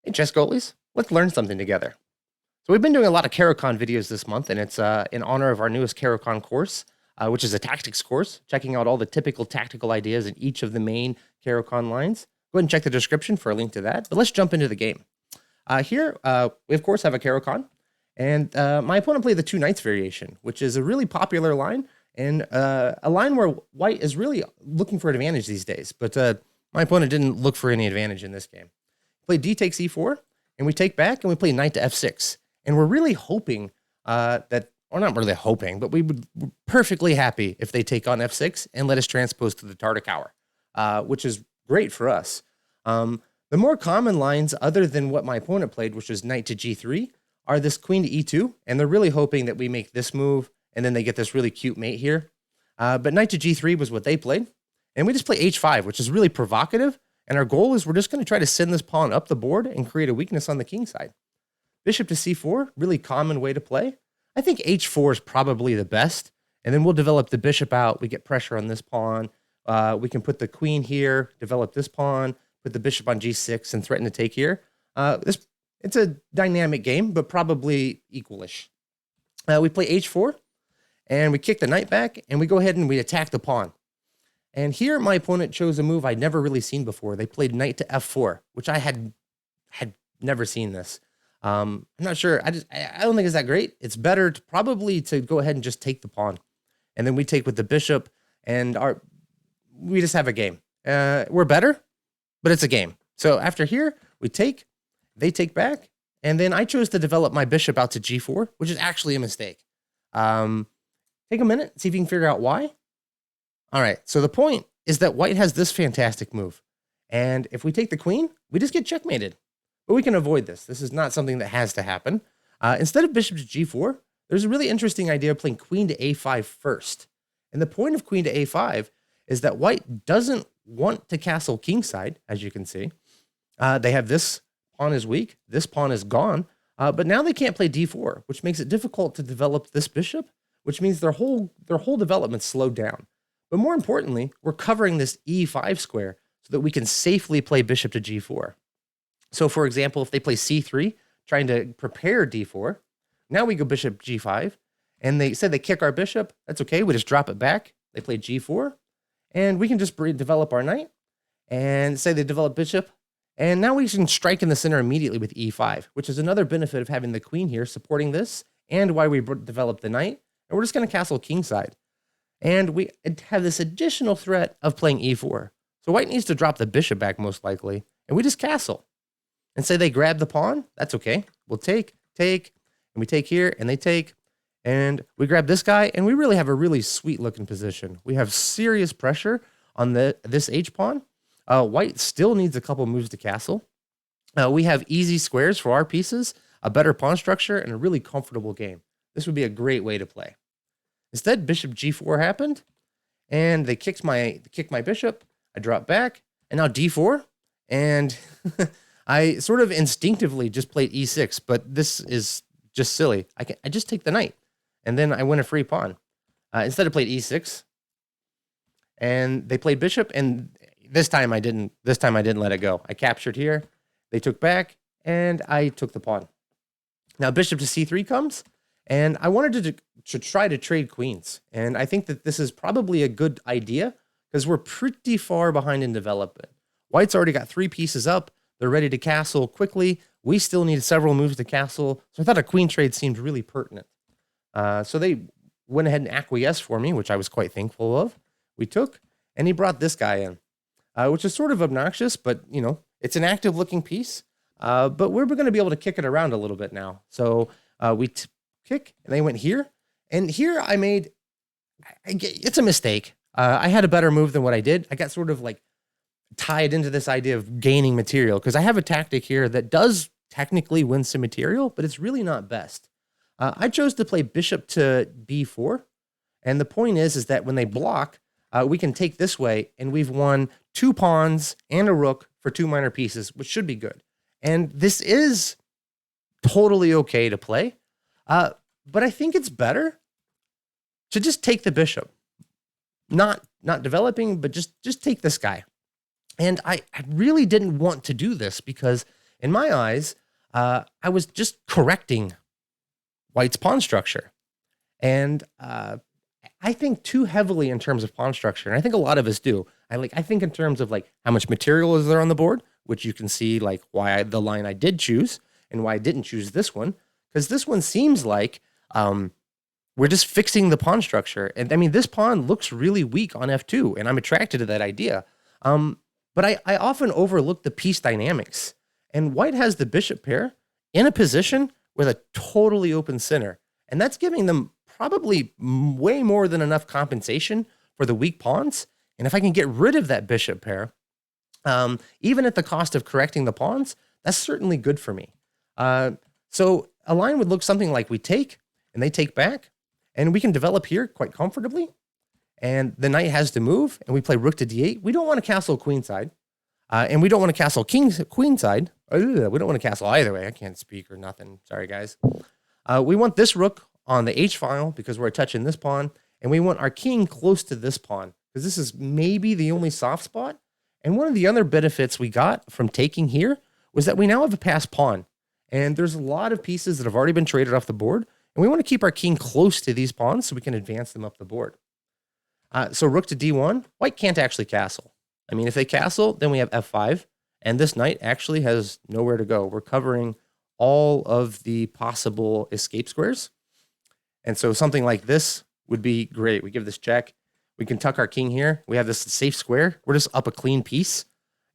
Hey, chess goalies, let's learn something together. So we've been doing a lot of Caro-Kann videos this month, and it's in honor of our newest Caro-Kann course, which is a tactics course, checking out all the typical tactical ideas in each of the main Caro-Kann lines. Go ahead and check the description for a link to that, but let's jump into the game. Here, we of course have a Caro-Kann, and my opponent played the two knights variation, which is a really popular line, and a line where white is really looking for an advantage these days, but my opponent didn't look for any advantage in this game. Play d takes e4, and we take back, and we play knight to f6. And we're really hoping that, or not really hoping, but we would be perfectly happy if they take on f6 and let us transpose to the Tartakower, which is great for us. The more common lines, other than what my opponent played, which was knight to g3, are this queen to e2, and they're really hoping that we make this move, and then they get this really cute mate here. But knight to g3 was what they played, and we just play h5, which is really provocative, and our goal is we're just going to try to send this pawn up the board and create a weakness on the king side. Bishop to c4, really common way to play. I think h4 is probably the best, and then we'll develop the bishop out. We get pressure on this pawn. We can put the queen here, develop this pawn, put the bishop on g6, and threaten to take here. It's a dynamic game, but probably equalish. We play h4, and we kick the knight back, and we go ahead and we attack the pawn. And here my opponent chose a move I'd never really seen before. They played knight to f4, which I had never seen this. I'm not sure. I don't think it's that great. It's better probably to go ahead and just take the pawn, and then we take with the bishop, and we just have a game. We're better, but it's a game. So after here, we take, they take back, and then I chose to develop my bishop out to g4, which is actually a mistake. Take a minute, see if you can figure out why. All right. So the point is that white has this fantastic move, and if we take the queen, we just get checkmated. But we can avoid this. This is not something that has to happen. Instead of bishop to g4, there's a really interesting idea of playing queen to a5 first. And the point of queen to a5 is that white doesn't want to castle kingside, as you can see. They have this pawn is weak. This pawn is gone. But now they can't play d4, which makes it difficult to develop this bishop, which means their whole development slowed down. But more importantly, we're covering this e5 square so that we can safely play bishop to g4. So, for example, if they play c3, trying to prepare d4, now we go bishop g5, and they said they kick our bishop. That's okay. We just drop it back. They play g4, and we can just develop our knight, and say they develop bishop, and now we can strike in the center immediately with e5, which is another benefit of having the queen here supporting this, and why we developed the knight, and we're just going to castle kingside. And we have this additional threat of playing e4. So white needs to drop the bishop back most likely, and we just castle. And say they grab the pawn, that's okay. We'll take, and we take here, and they take, and we grab this guy, and we really have a really sweet-looking position. We have serious pressure on this h-pawn. White still needs a couple moves to castle. We have easy squares for our pieces, a better pawn structure, and a really comfortable game. This would be a great way to play. Instead, bishop g4 happened, and they kicked my bishop. I drop back, and now d4, and I sort of instinctively just played e6, but this is just silly. I just take the knight, and then I win a free pawn. Instead, I played e6, and they played bishop, and this time I didn't let it go. I captured here, they took back, and I took the pawn. Now bishop to c3 comes, and I wanted to try to trade queens, and I think that this is probably a good idea because we're pretty far behind in development. White's already got 3 pieces up. They're ready to castle quickly. We still need several moves to castle. So I thought a queen trade seemed really pertinent. So they went ahead and acquiesced for me, which I was quite thankful of. We took, and he brought this guy in, which is sort of obnoxious, but, you know, it's an active looking piece. But we're going to be able to kick it around a little bit now. So we kick, and they went here. And here it's a mistake. I had a better move than what I did. I got sort of like tied into this idea of gaining material because I have a tactic here that does technically win some material, but it's really not best. I chose to play bishop to b4, and the point is that when they block, we can take this way, and we've won 2 pawns and a rook for 2 minor pieces, which should be good. And this is totally okay to play, but I think it's better to just take the bishop, not developing, but just take this guy. And I really didn't want to do this because In my eyes, I was just correcting white's pawn structure. And I think too heavily in terms of pawn structure, and I think a lot of us do. I think in terms of like how much material is there on the board, which you can see like the line I did choose and why I didn't choose this one, because this one seems like we're just fixing the pawn structure. And I mean, this pawn looks really weak on f2, and I'm attracted to that idea. But I often overlook the piece dynamics, and white has the bishop pair in a position with a totally open center, and that's giving them probably way more than enough compensation for the weak pawns. And if I can get rid of that bishop pair, even at the cost of correcting the pawns, that's certainly good for me. So a line would look something like we take, and they take back, and we can develop here quite comfortably. And the knight has to move, and we play rook to d8. We don't want to castle queenside, and we don't want to castle queenside. We don't want to castle either way. I can't speak or nothing. Sorry, guys. We want this rook on the H file because we're touching this pawn, and we want our king close to this pawn because this is maybe the only soft spot. And one of the other benefits we got from taking here was that we now have a passed pawn, and there's a lot of pieces that have already been traded off the board, and we want to keep our king close to these pawns so we can advance them up the board. So rook to d1, white can't actually castle. I mean, if they castle, then we have f5, and this knight actually has nowhere to go. We're covering all of the possible escape squares. And so something like this would be great. We give this check. We can tuck our king here. We have this safe square. We're just up a clean piece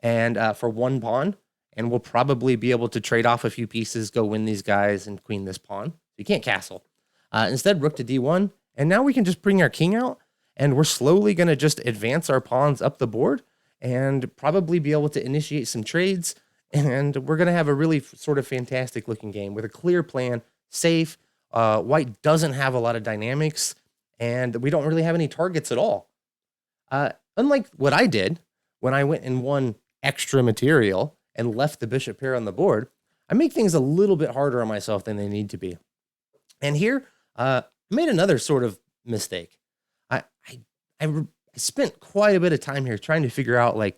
and for one pawn, and we'll probably be able to trade off a few pieces, go win these guys, and queen this pawn. You can't castle. Instead, rook to d1, and now we can just bring our king out, and we're slowly going to just advance our pawns up the board and probably be able to initiate some trades, and we're going to have a really sort of fantastic looking game with a clear plan, safe. White doesn't have a lot of dynamics, and we don't really have any targets at all. Unlike what I did when I went and won extra material and left the bishop pair on the board, I make things a little bit harder on myself than they need to be. And here, I made another sort of mistake. I spent quite a bit of time here trying to figure out like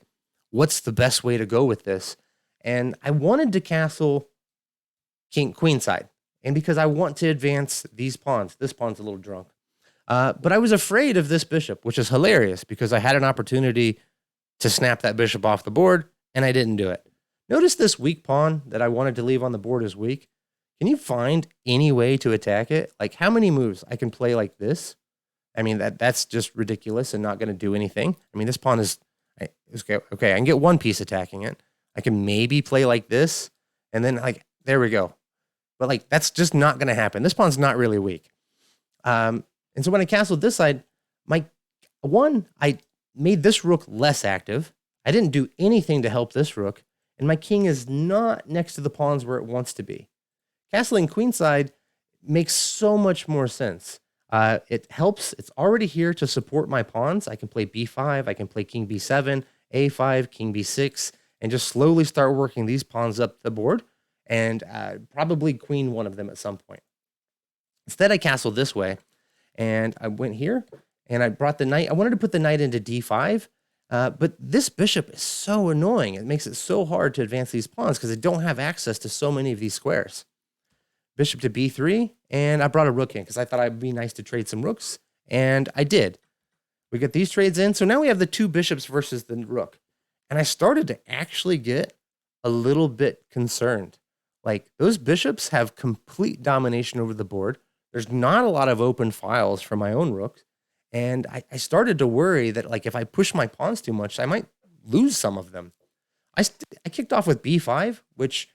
what's the best way to go with this, and I wanted to castle queenside. And because I want to advance these pawns, this pawn's a little drunk. But I was afraid of this bishop, which is hilarious because I had an opportunity to snap that bishop off the board, and I didn't do it. Notice this weak pawn that I wanted to leave on the board is weak. Can you find any way to attack it? Like how many moves I can play like this? I mean, that's just ridiculous and not going to do anything. I mean, this pawn is okay. I can get one piece attacking it. I can maybe play like this, and then like, there we go. But like, that's just not going to happen. This pawn's not really weak. And so when I castled this side, I made this rook less active. I didn't do anything to help this rook. And my king is not next to the pawns where it wants to be. Castling queenside makes so much more sense. It helps. It's already here to support my pawns. I can play b5. I can play king b7, a5, king b6, and just slowly start working these pawns up the board and probably queen one of them at some point. Instead, I castled this way, and I went here, and I brought the knight. I wanted to put the knight into d5, but this bishop is so annoying. It makes it so hard to advance these pawns because they don't have access to so many of these squares. Bishop to b3, and I brought a rook in because I thought it'd be nice to trade some rooks, and I did. We get these trades in, so now we have the two bishops versus the rook, and I started to actually get a little bit concerned. Like, those bishops have complete domination over the board. There's not a lot of open files for my own rooks, and I started to worry that, like, if I push my pawns too much, I might lose some of them. I kicked off with b5, which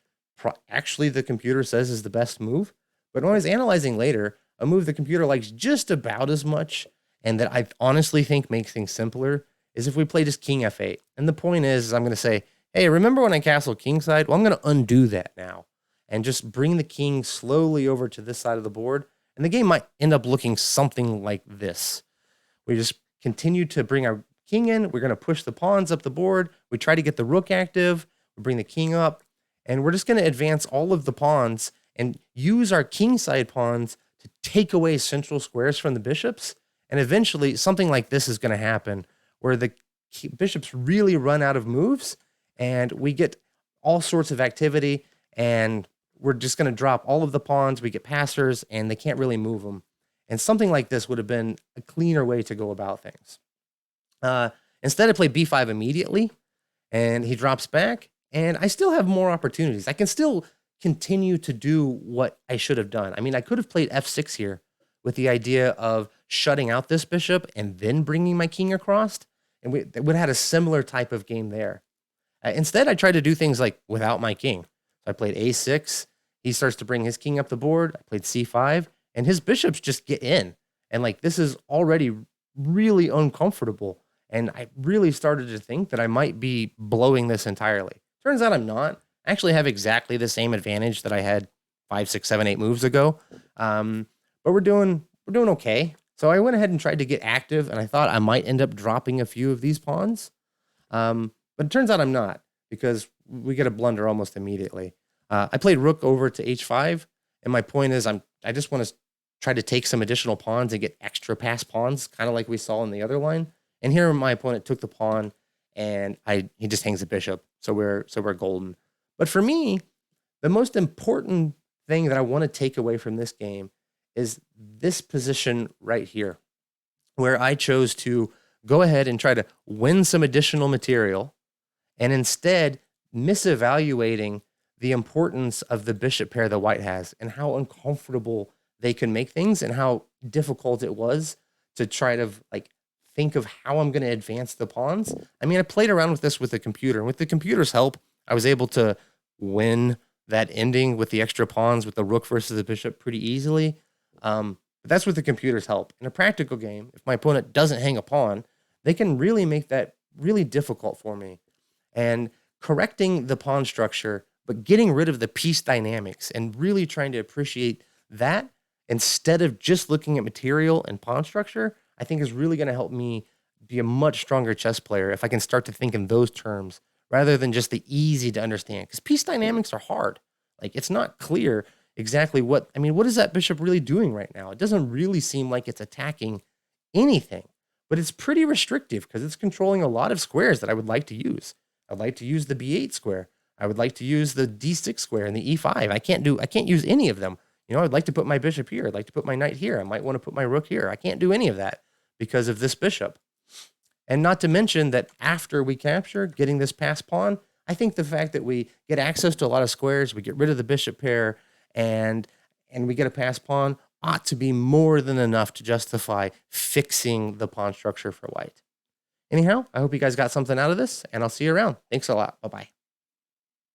actually the computer says is the best move. But when I was analyzing later, a move the computer likes just about as much, and that I honestly think makes things simpler, is if we play just king f8. And the point is I'm going to say, hey, remember when I castled kingside? Well, I'm going to undo that now and just bring the king slowly over to this side of the board. And the game might end up looking something like this. We just continue to bring our king in. We're going to push the pawns up the board. We try to get the rook active. We bring the king up. And we're just going to advance all of the pawns and use our kingside pawns to take away central squares from the bishops. And eventually something like this is going to happen where the bishops really run out of moves and we get all sorts of activity, and we're just going to drop all of the pawns. We get passers, and they can't really move them. And something like this would have been a cleaner way to go about things. Instead, I play b5 immediately, and he drops back, and I still have more opportunities. I can still continue to do what I should have done. I mean, I could have played f6 here with the idea of shutting out this bishop and then bringing my king across, and we would have had a similar type of game there. Instead, I tried to do things like without my king. So I played a6. He starts to bring his king up the board. I played c5, and his bishops just get in. And like, this is already really uncomfortable. And I really started to think that I might be blowing this entirely. Turns out I'm not. I actually have exactly the same advantage that I had 5, 6, 7, 8 moves ago. But we're doing okay. So I went ahead and tried to get active, and I thought I might end up dropping a few of these pawns. But it turns out I'm not, because we get a blunder almost immediately. I played rook over to h5, and my point is I just want to try to take some additional pawns and get extra pass pawns, kind of like we saw in the other line. And here my opponent took the pawn, and he just hangs the bishop, so we're golden. But for me, the most important thing that I want to take away from this game is this position right here, where I chose to go ahead and try to win some additional material, and instead misevaluating the importance of the bishop pair the white has and how uncomfortable they can make things and how difficult it was to try to like think of how I'm going to advance the pawns. I mean, I played around with this with the computer, and with the computer's help, I was able to win that ending with the extra pawns with the rook versus the bishop pretty easily. But that's with the computer's help. In a practical game, if my opponent doesn't hang a pawn, they can really make that really difficult for me. And correcting the pawn structure, but getting rid of the piece dynamics and really trying to appreciate that instead of just looking at material and pawn structure, I think is really going to help me be a much stronger chess player if I can start to think in those terms rather than just the easy to understand. Because piece dynamics are hard. Like, it's not clear exactly what is that bishop really doing right now? It doesn't really seem like it's attacking anything, but it's pretty restrictive because it's controlling a lot of squares that I would like to use. I'd like to use the b8 square. I would like to use the d6 square and the e5. I can't use any of them. I'd like to put my bishop here. I'd like to put my knight here. I might want to put my rook here. I can't do any of that because of this bishop. And not to mention that after we capture, getting this pass pawn, I think the fact that we get access to a lot of squares, we get rid of the bishop pair, and we get a pass pawn ought to be more than enough to justify fixing the pawn structure for white. Anyhow, I hope you guys got something out of this, and I'll see you around. Thanks a lot. Bye-bye.